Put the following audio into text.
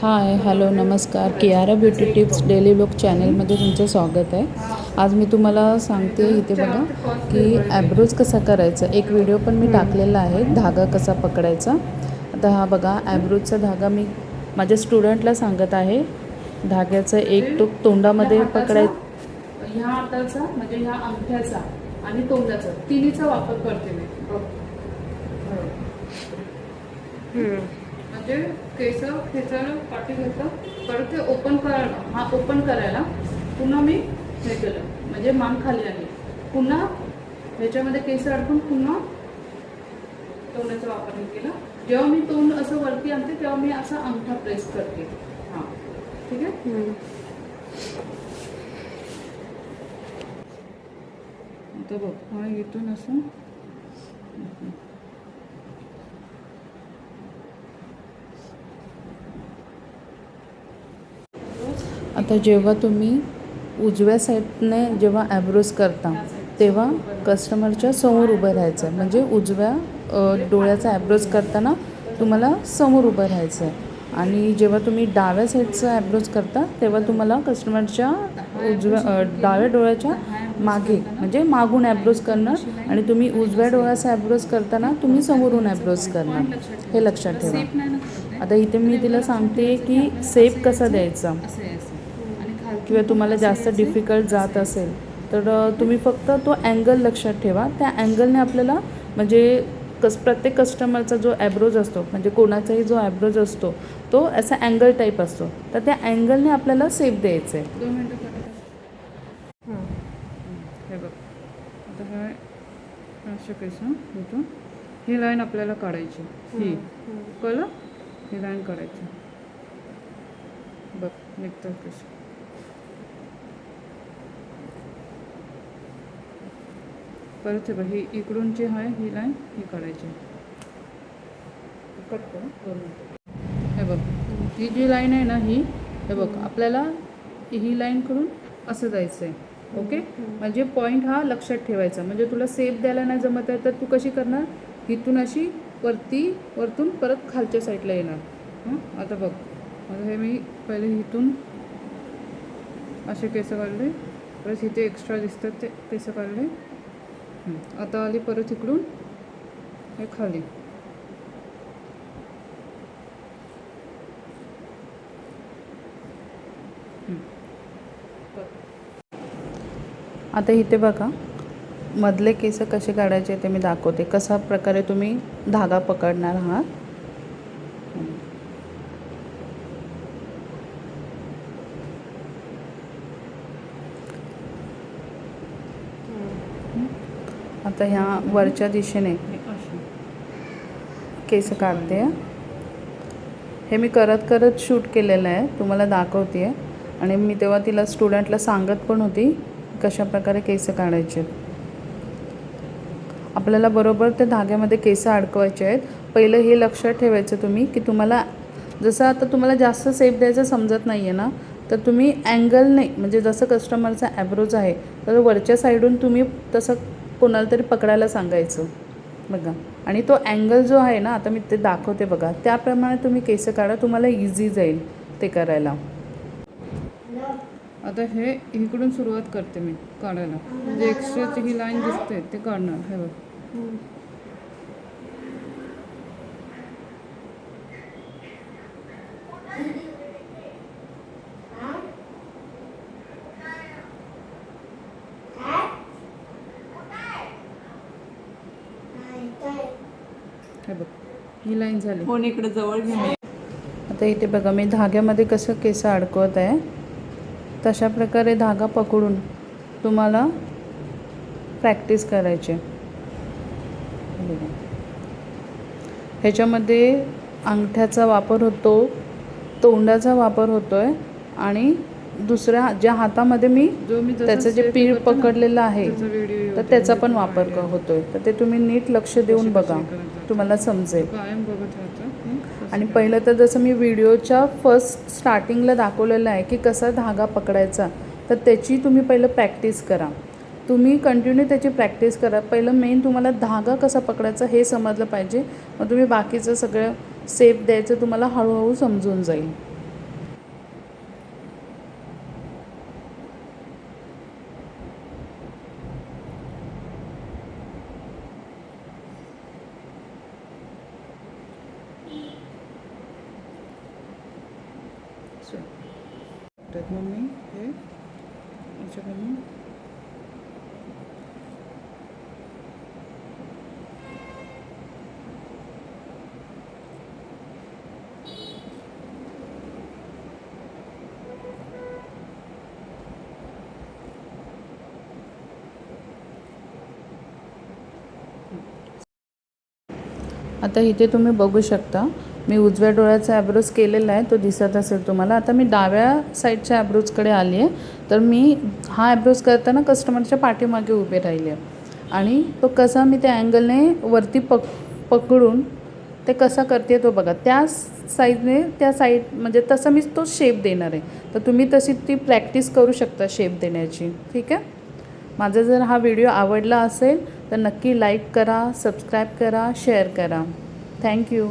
Hi hello नमस्कार. Kiara beauty tips daily blog चॅनलमध्ये तुमचं स्वागत आहे. आज मी तुम्हाला सांगते इथे बघा की ॲब्रोज कसा करायचा. एक व्हिडिओ पण मी टाकलेला आहे, धागा कसा पकडायचा. आता हा बघा ॲब्रोजचा धागा मी माझ्या स्टुडंटला सांगत आहे. धाग्याचं एक टोक तोंडामध्ये पकडायचं, ह्या हाताचा म्हणजे ह्या अंगठ्याचा आणि तोंडाचा तिन्हीचा वापर करते मी. म्हणजे केस खेचायला पाठी घ्यायचं, परत ते ओपन करायला, हा ओपन करायला पुन्हा मी हे केलं म्हणजे मान खाली आली, पुन्हा ह्याच्यामध्ये केस अडकून पुन्हा तोंडाचा वापर केला. जेव्हा मी तोंड असं वरती आणते तेव्हा मी असा अंगठा प्रेस करते. हां ठीक आहे. आता बघ हा इथून असं आता जेव्हा तुम्ही उजव्या साईडने जेव्हा ॲब्रोज करता तेव्हा कस्टमरच्या समोर उभं राहायचं. म्हणजे उजव्या डोळ्याचा ॲब्रोज करताना तुम्हाला समोर उभं राहायचं आहे. आणि जेव्हा तुम्ही डाव्या साईडचा ॲब्रोज करता तेव्हा तुम्हाला कस्टमरच्या डाव्या डोळ्याच्या मागे म्हणजे मागून ॲब्रोज करणार आणि तुम्ही उजव्या डोळ्याचा ॲब्रोज करताना तुम्ही समोरून ॲब्रोज करणार. हे लक्षात ठेवा. आता इथे मी तिला सांगते की सेप कसा द्यायचा. किंवा तुम्हाला जास्त डिफिकल्ट जात असेल तर तुम्ही फक्त तो अँगल लक्षात ठेवा. त्या अँगलने आपल्याला म्हणजे प्रत्येक कस्टमरचा जो ॲब्रोज असतो म्हणजे कोणाचाही जो ॲब्रोज असतो तो असा अँगल टाईप असतो, तर त्या अँगलने आपल्याला सेप द्यायचं आहे. 2 मिनटं हे बघ. आता काय असं कसं होतं, ही लाईन आपल्याला काढायची. ही कळलं, ही लाईन काढायची. बघ निघतं कसं. परत हे बघ, ही इकडून जी आहे ही लाईन ही काढायची. कट करू. हे बघ ही जी लाईन आहे ना ही, हे बघ आपल्याला ही लाईन करून असं जायचं आहे. ओके. म्हणजे पॉईंट हा लक्षात ठेवायचा. म्हणजे तुला सेप द्यायला नाही जमत आहे तर तू कशी करणार, इथून अशी वरतून परत खालच्या साईडला येणार. आता बघ, आता हे मी पहिले इथून असे केस काढले, परत इथे एक्स्ट्रा दिसतात ते केस काढले. आता आली परत इकडून हे खाली. आता इथे बघा मधले केस कसे काढायचे ते मी दाखवते. कशा प्रकारे तुम्ही धागा पकडणार आहात. आता ह्या वरच्या दिशेने केस काढते. हे मी करत शूट केलेलं आहे, तुम्हाला दाखवते आहे. आणि मी तेव्हा तिला स्टुडंटला सांगत पण होती कशा प्रकारे केस काढायचे. आपल्याला बरोबर त्या धाग्यामध्ये केस अडकवायचे आहेत. पहिलं हे लक्षात ठेवायचं तुम्ही की तुम्हाला जसं आता तुम्हाला जास्त सेप द्यायचं समजत नाही आहे ना, तर तुम्ही अँगलने म्हणजे जसं कस्टमरचा ॲब्रोज आहे तर वरच्या साईडून तुम्ही तसं कोणाला तरी पकडायला सांगायचं बघा. आणि तो अँगल जो आहे ना, आता मी ते दाखवते बघा, त्याप्रमाणे तुम्ही केस काढा, तुम्हाला इझी जाईल ते करायला. आता हे इकडून सुरुवात करते मी काढायला. म्हणजे एक्स्ट्राची ही लाईन दिसते ते काढणार. हे बघ हे बघ ही लाईन झाली. फोन इकडे जवळ घे. आता इथे बघा मी धाग्यामध्ये कसं केस अडकवत आहे. तशा प्रकारे धागा पकडून तुम्हाला प्रॅक्टिस करायची. ह्याच्यामध्ये अंगठ्याचा वापर होतो, तोंडाचा वापर होतो आहे आणि दुसऱ्या ज्या हातामध्ये मी त्याचं जे पीळ पकडलेलं आहे तर त्याचा पण वापर होतो आहे. तर ते तुम्ही नीट लक्ष देऊन बघा, तुम्हाला समजेल. आणि पहिलं तर जसं मी व्हिडिओच्या फर्स्ट स्टार्टिंगला दाखवलेलं आहे की कसा धागा पकडायचा, तर त्याची तुम्ही पहिलं प्रॅक्टिस करा. तुम्ही कंटिन्यू त्याची प्रॅक्टिस करा. पहिलं मेन तुम्हाला धागा कसा पकडायचा हे समजलं पाहिजे. मग तुम्ही बाकीचं सगळं सेप द्यायचं तुम्हाला हळूहळू समजून जाईल. तर मग मी हे याच्याकडून आता इथे तुम्ही बघू शकता मी उजव्या डोळ्याचा ॲब्रोज केलेला आहे, तो दिसत असेल तुम्हाला. आता मी डाव्या साईडच्या ॲब्रोजकडे आली आहे. तर मी हा ॲब्रोज करताना कस्टमरच्या पाठीमागे उभे राहिले आहे आणि तो कसा मी त्या अँगलने वरती पकडून ते कसा करते तो बघा. त्या साईडने त्या साईड म्हणजे तसा मी तो शेप देणार आहे. तर तुम्ही तशी ती प्रॅक्टिस करू शकता शेप देण्याची. ठीक आहे. माझा जर हा व्हिडिओ आवडला असेल तर नक्की लाईक करा, सबस्क्राईब करा, शेअर करा. थँक्यू.